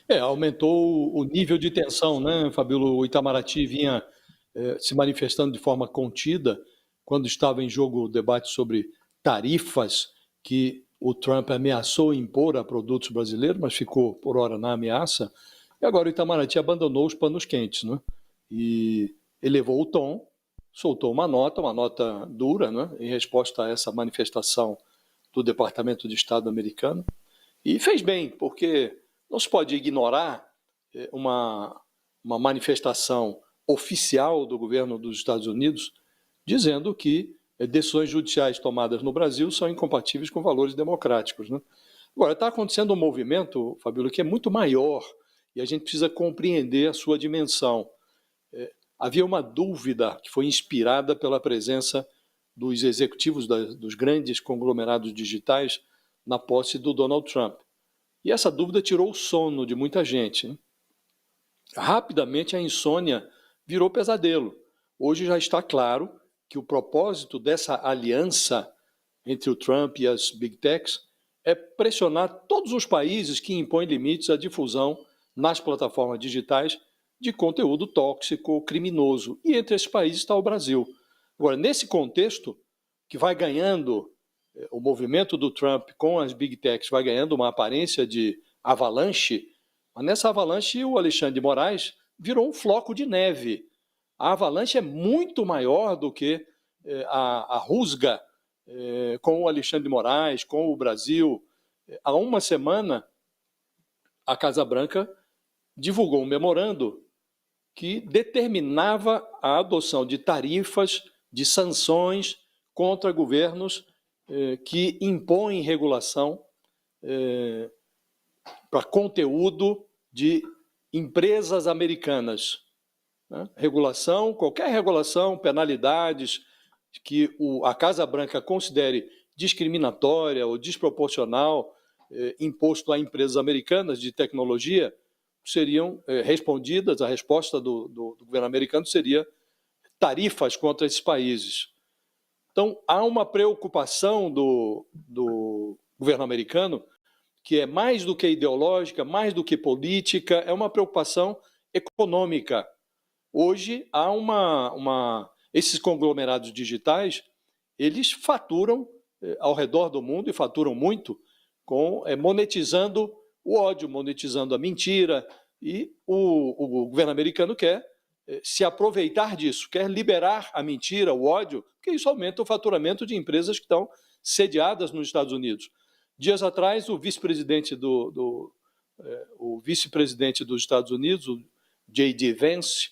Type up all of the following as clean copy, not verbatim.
Aumentou o nível de tensão, né, Fabíola? O Itamaraty vinha se manifestando de forma contida quando estava em jogo o debate sobre tarifas que o Trump ameaçou impor a produtos brasileiros, mas ficou por hora na ameaça. E agora o Itamaraty abandonou os panos quentes, né? E elevou o tom, soltou uma nota dura, né, em resposta a essa manifestação do Departamento de Estado americano. E fez bem, porque não se pode ignorar uma, uma manifestação oficial do governo dos Estados Unidos dizendo que decisões judiciais tomadas no Brasil são incompatíveis com valores democráticos. Né? Agora, está acontecendo um movimento, Fabíola, que é muito maior e a gente precisa compreender a sua dimensão. Havia uma dúvida que foi inspirada pela presença dos executivos dos grandes conglomerados digitais na posse do Donald Trump. E essa dúvida tirou o sono de muita gente. Né? Rapidamente a insônia virou pesadelo. Hoje já está claro que o propósito dessa aliança entre o Trump e as Big Techs é pressionar todos os países que impõem limites à difusão nas plataformas digitais de conteúdo tóxico, criminoso. E entre esses países está o Brasil. Agora, nesse contexto, que vai ganhando, o movimento do Trump com as Big Techs vai ganhando uma aparência de avalanche, mas nessa avalanche o Alexandre de Moraes virou um floco de neve. A avalanche é muito maior do que a rusga com o Alexandre de Moraes, com o Brasil. Há uma semana, a Casa Branca divulgou um memorando que determinava a adoção de tarifas, de sanções contra governos que impõem regulação para conteúdo de empresas americanas. Né? Regulação, qualquer regulação, penalidades que a Casa Branca considere discriminatória ou desproporcional imposto a empresas americanas de tecnologia seriam respondidas, a resposta do governo americano seria tarifas contra esses países. Então, há uma preocupação do governo americano que é mais do que ideológica, mais do que política, é uma preocupação econômica. Hoje, há esses conglomerados digitais, eles faturam ao redor do mundo, e faturam muito, monetizando o ódio, monetizando a mentira, e o governo americano quer se aproveitar disso, quer liberar a mentira, o ódio, porque isso aumenta o faturamento de empresas que estão sediadas nos Estados Unidos. Dias atrás, o vice-presidente dos Estados Unidos, o J.D. Vance,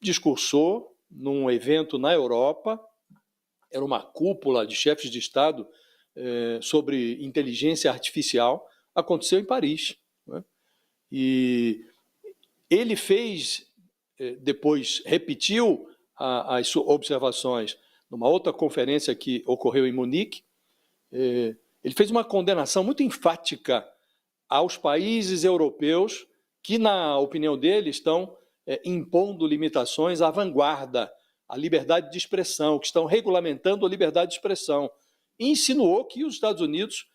discursou num evento na Europa, era uma cúpula de chefes de Estado sobre inteligência artificial, aconteceu em Paris. Né? E ele depois repetiu as observações numa outra conferência que ocorreu em Munique. Ele fez uma condenação muito enfática aos países europeus que, na opinião dele, estão impondo limitações à vanguarda, à liberdade de expressão, que estão regulamentando a liberdade de expressão. E insinuou que os Estados Unidos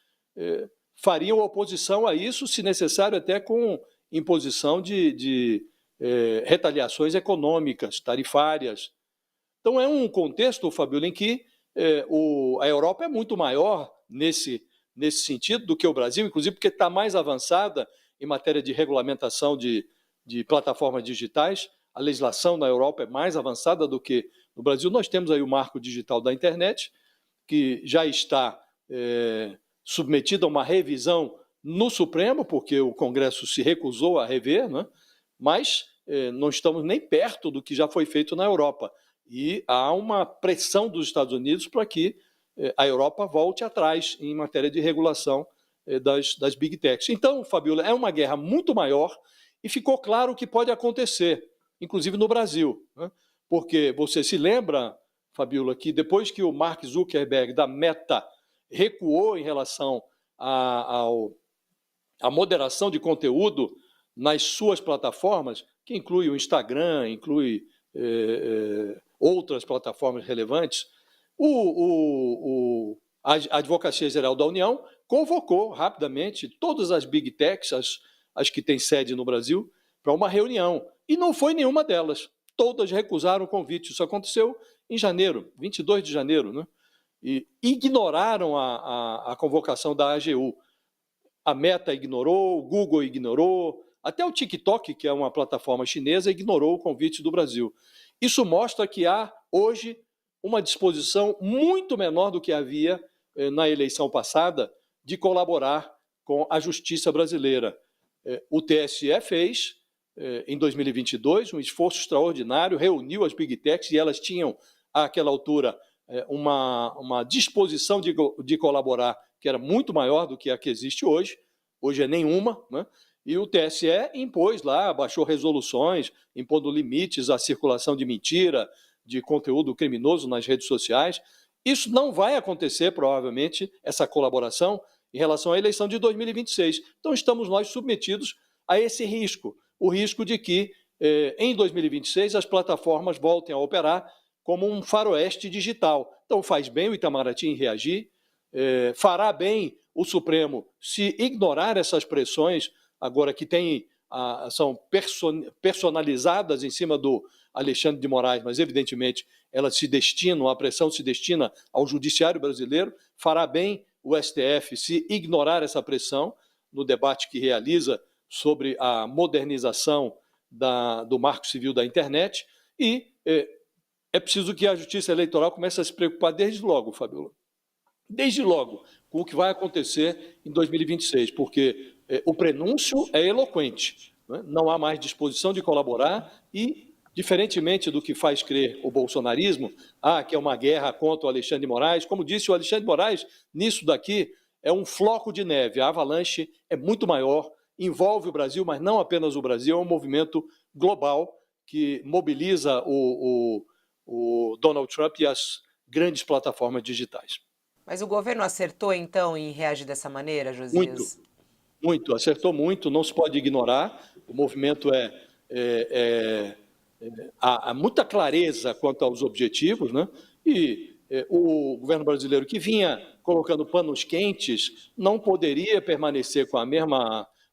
fariam oposição a isso, se necessário até com imposição de retaliações econômicas, tarifárias. Então é um contexto, Fabíola, em que a Europa é muito maior nesse sentido do que o Brasil, inclusive porque está mais avançada em matéria de regulamentação de plataformas digitais. A legislação na Europa é mais avançada do que no Brasil. Nós temos aí o marco digital da internet, que já está submetido a uma revisão no Supremo, porque o Congresso se recusou a rever, né? Mas não estamos nem perto do que já foi feito na Europa. E há uma pressão dos Estados Unidos para que a Europa volte atrás em matéria de regulação das Big Techs. Então, Fabíola, é uma guerra muito maior e ficou claro o que pode acontecer, inclusive no Brasil. Né? Porque você se lembra, Fabíola, que depois que o Mark Zuckerberg da Meta recuou em relação à moderação de conteúdo nas suas plataformas, que inclui o Instagram, inclui outras plataformas relevantes, a Advocacia Geral da União convocou rapidamente todas as Big Techs, as que têm sede no Brasil, para uma reunião. E não foi nenhuma delas. Todas recusaram o convite. Isso aconteceu em janeiro, 22 de janeiro, né? E ignoraram a convocação da AGU. A Meta ignorou, o Google ignorou, até o TikTok, que é uma plataforma chinesa, ignorou o convite do Brasil. Isso mostra que há, hoje, uma disposição muito menor do que havia na eleição passada de colaborar com a justiça brasileira. O TSE fez, em 2022, um esforço extraordinário, reuniu as Big Techs e elas tinham, àquela altura, uma disposição de colaborar que era muito maior do que a que existe hoje. Hoje é nenhuma, né? E o TSE impôs lá, baixou resoluções, impondo limites à circulação de mentira, de conteúdo criminoso nas redes sociais. Isso não vai acontecer, provavelmente, essa colaboração, em relação à eleição de 2026. Então, estamos nós submetidos a esse risco, o risco de que, em 2026, as plataformas voltem a operar como um faroeste digital. Então, faz bem o Itamaraty em reagir, fará bem o Supremo se ignorar essas pressões, agora que são personalizadas em cima do Alexandre de Moraes, mas evidentemente elas se destinam, a pressão se destina ao judiciário brasileiro. Fará bem o STF se ignorar essa pressão no debate que realiza sobre a modernização do Marco Civil da internet, e é preciso que a Justiça Eleitoral comece a se preocupar desde logo, Fabiola, desde logo, com o que vai acontecer em 2026, porque o prenúncio é eloquente, né? Não há mais disposição de colaborar e, diferentemente do que faz crer o bolsonarismo, que é uma guerra contra o Alexandre de Moraes, como disse o Alexandre de Moraes, nisso daqui é um floco de neve, a avalanche é muito maior, envolve o Brasil, mas não apenas o Brasil, é um movimento global que mobiliza o Donald Trump e as grandes plataformas digitais. Mas o governo acertou, então, em reagir dessa maneira, Josias? Muito, acertou muito, não se pode ignorar. O movimento há muita clareza quanto aos objetivos, né? E o governo brasileiro, que vinha colocando panos quentes, não poderia permanecer com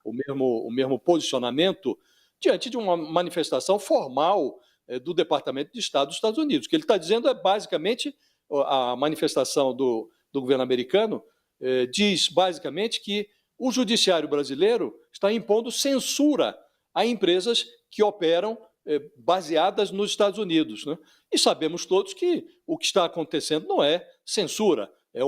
o mesmo posicionamento diante de uma manifestação formal do Departamento de Estado dos Estados Unidos. O que ele está dizendo é, basicamente, a manifestação do governo americano diz, basicamente, que o judiciário brasileiro está impondo censura a empresas que operam baseadas nos Estados Unidos, né? E sabemos todos que o que está acontecendo não é censura, é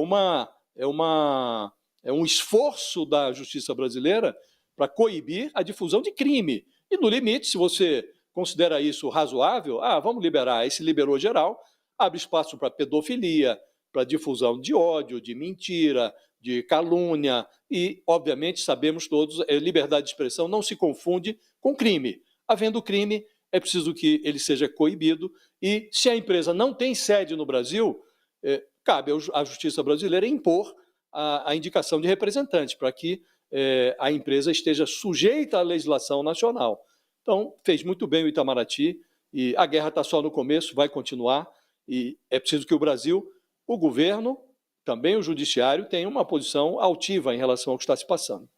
um esforço da justiça brasileira para coibir a difusão de crime. E, no limite, se você considera isso razoável, vamos liberar. Aí se liberou geral, abre espaço para pedofilia, para difusão de ódio, de mentira, de calúnia e, obviamente, sabemos todos, liberdade de expressão não se confunde com crime. Havendo crime, é preciso que ele seja coibido e, se a empresa não tem sede no Brasil, cabe à justiça brasileira impor a indicação de representante para que a empresa esteja sujeita à legislação nacional. Então, fez muito bem o Itamaraty e a guerra está só no começo, vai continuar e é preciso que o Brasil, o governo, também o judiciário, tenham uma posição altiva em relação ao que está se passando.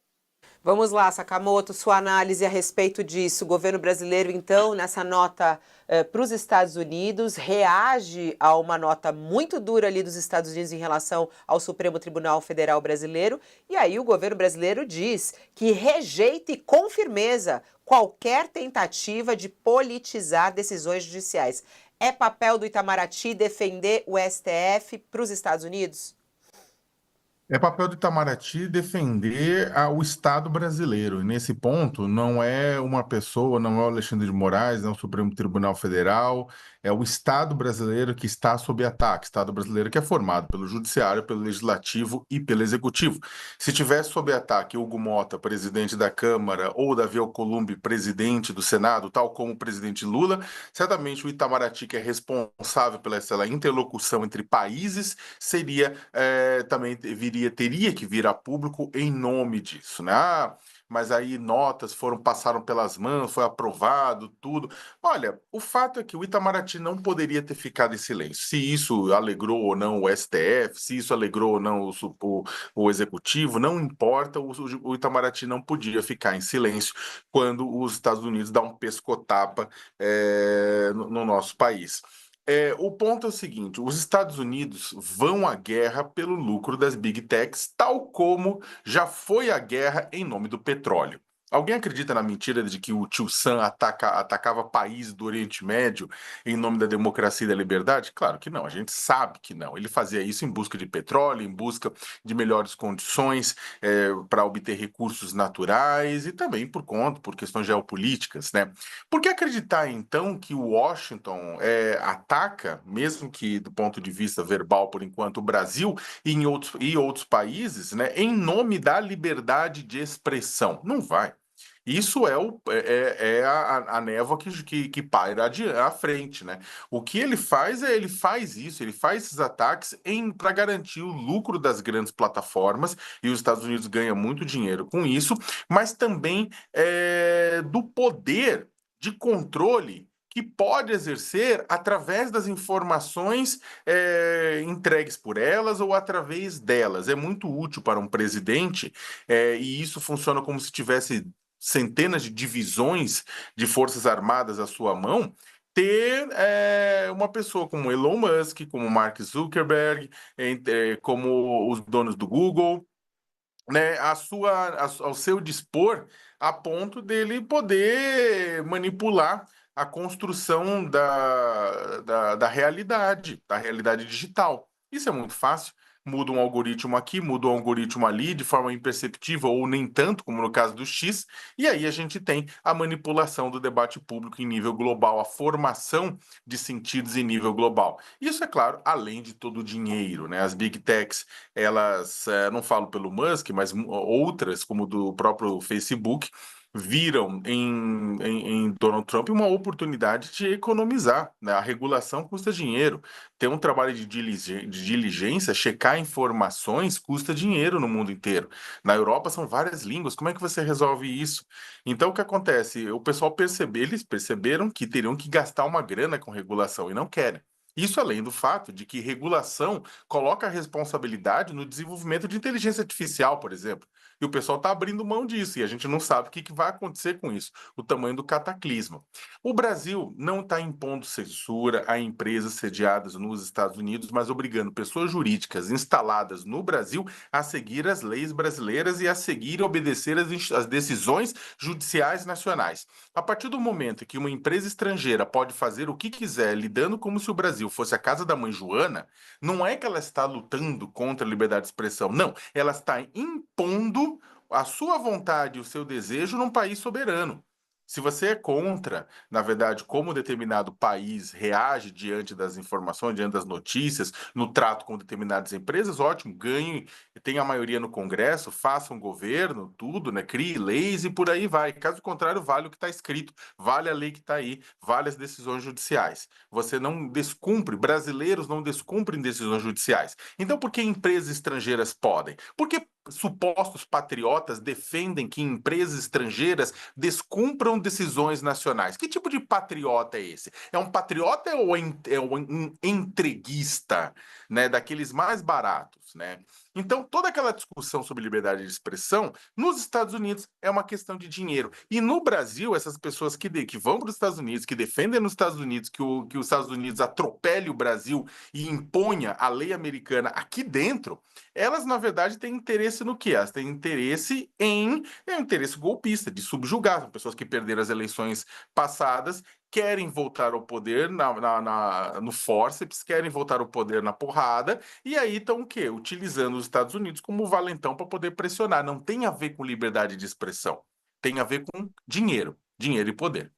Vamos lá, Sakamoto, sua análise a respeito disso. O governo brasileiro, então, nessa nota para os Estados Unidos, reage a uma nota muito dura ali dos Estados Unidos em relação ao Supremo Tribunal Federal Brasileiro. E aí o governo brasileiro diz que rejeita e com firmeza qualquer tentativa de politizar decisões judiciais. É papel do Itamaraty defender o STF para os Estados Unidos? É papel do Itamaraty defender o Estado brasileiro. E nesse ponto, não é uma pessoa, não é o Alexandre de Moraes, não é o Supremo Tribunal Federal, é o Estado brasileiro que está sob ataque. Estado brasileiro que é formado pelo Judiciário, pelo Legislativo e pelo Executivo. Se tivesse sob ataque Hugo Mota, presidente da Câmara, ou Davi Alcolumbre, presidente do Senado, tal como o presidente Lula, certamente o Itamaraty, que é responsável pela essa interlocução entre países, seria também teria que vir a público em nome disso, né? mas aí notas passaram pelas mãos, foi aprovado, tudo. Olha, o fato é que o Itamaraty não poderia ter ficado em silêncio. Se isso alegrou ou não o STF, se isso alegrou ou não o Executivo, não importa, o Itamaraty não podia ficar em silêncio quando os Estados Unidos dão um pescotapa no nosso país. O ponto é o seguinte: os Estados Unidos vão à guerra pelo lucro das Big Techs, tal como já foi a guerra em nome do petróleo. Alguém acredita na mentira de que o tio Sam atacava países do Oriente Médio em nome da democracia e da liberdade? Claro que não, a gente sabe que não. Ele fazia isso em busca de petróleo, em busca de melhores condições para obter recursos naturais e também por questões geopolíticas, né? Por que acreditar, então, que o Washington ataca, mesmo que do ponto de vista verbal, por enquanto, o Brasil e outros países, né, em nome da liberdade de expressão? Não vai. Isso é a névoa que paira à frente, né? O que ele faz ele faz isso, ele faz esses ataques para garantir o lucro das grandes plataformas, e os Estados Unidos ganham muito dinheiro com isso, mas também do poder de controle que pode exercer através das informações entregues por elas ou através delas. É muito útil para um presidente, e isso funciona como se tivesse centenas de divisões de forças armadas à sua mão, ter uma pessoa como Elon Musk, como Mark Zuckerberg, como os donos do Google, né, ao seu dispor, a ponto dele poder manipular a construção da da realidade digital. Isso é muito fácil. Muda um algoritmo aqui, muda um algoritmo ali, de forma imperceptível ou nem tanto, como no caso do X, e aí a gente tem a manipulação do debate público em nível global, a formação de sentidos em nível global. Isso, é claro, além de todo o dinheiro, né? As Big Techs, elas, não falo pelo Musk, mas outras, como do próprio Facebook, viram em Donald Trump uma oportunidade de economizar, né? A regulação custa dinheiro. Ter um trabalho de diligência, checar informações, custa dinheiro no mundo inteiro. Na Europa são várias línguas. Como é que você resolve isso? Então, o que acontece? O pessoal eles perceberam que teriam que gastar uma grana com regulação e não querem. Isso além do fato de que regulação coloca a responsabilidade no desenvolvimento de inteligência artificial, por exemplo. E o pessoal está abrindo mão disso, e a gente não sabe o que vai acontecer com isso, o tamanho do cataclisma. O Brasil não está impondo censura a empresas sediadas nos Estados Unidos, mas obrigando pessoas jurídicas instaladas no Brasil a seguir as leis brasileiras e a seguir e obedecer as decisões judiciais nacionais. A partir do momento que uma empresa estrangeira pode fazer o que quiser, lidando como se o Brasil fosse a casa da mãe Joana, não é que ela está lutando contra a liberdade de expressão, não. Ela está impondo a sua vontade e o seu desejo num país soberano. Se você é contra, na verdade, como determinado país reage diante das informações, diante das notícias, no trato com determinadas empresas, ótimo, ganhe, tenha a maioria no Congresso, faça um governo, tudo, né? Crie leis e por aí vai. Caso contrário, vale o que está escrito, vale a lei que está aí, vale as decisões judiciais. Você não descumpre, brasileiros não descumprem decisões judiciais. Então, por que empresas estrangeiras podem? Porque supostos patriotas defendem que empresas estrangeiras descumpram decisões nacionais. Que tipo de patriota é esse? É um patriota ou é um entreguista, né, daqueles mais baratos, né? Então, toda aquela discussão sobre liberdade de expressão, nos Estados Unidos, é uma questão de dinheiro. E no Brasil, essas pessoas que vão para os Estados Unidos, que defendem nos Estados Unidos que os Estados Unidos atropele o Brasil e imponha a lei americana aqui dentro, elas, na verdade, têm interesse no quê? Elas têm interesse interesse golpista, de subjugar. São pessoas que perderam as eleições passadas, querem voltar ao poder no fórceps, querem voltar ao poder na porrada, e aí estão o quê? Utilizando os Estados Unidos como valentão para poder pressionar. Não tem a ver com liberdade de expressão, tem a ver com dinheiro, dinheiro e poder.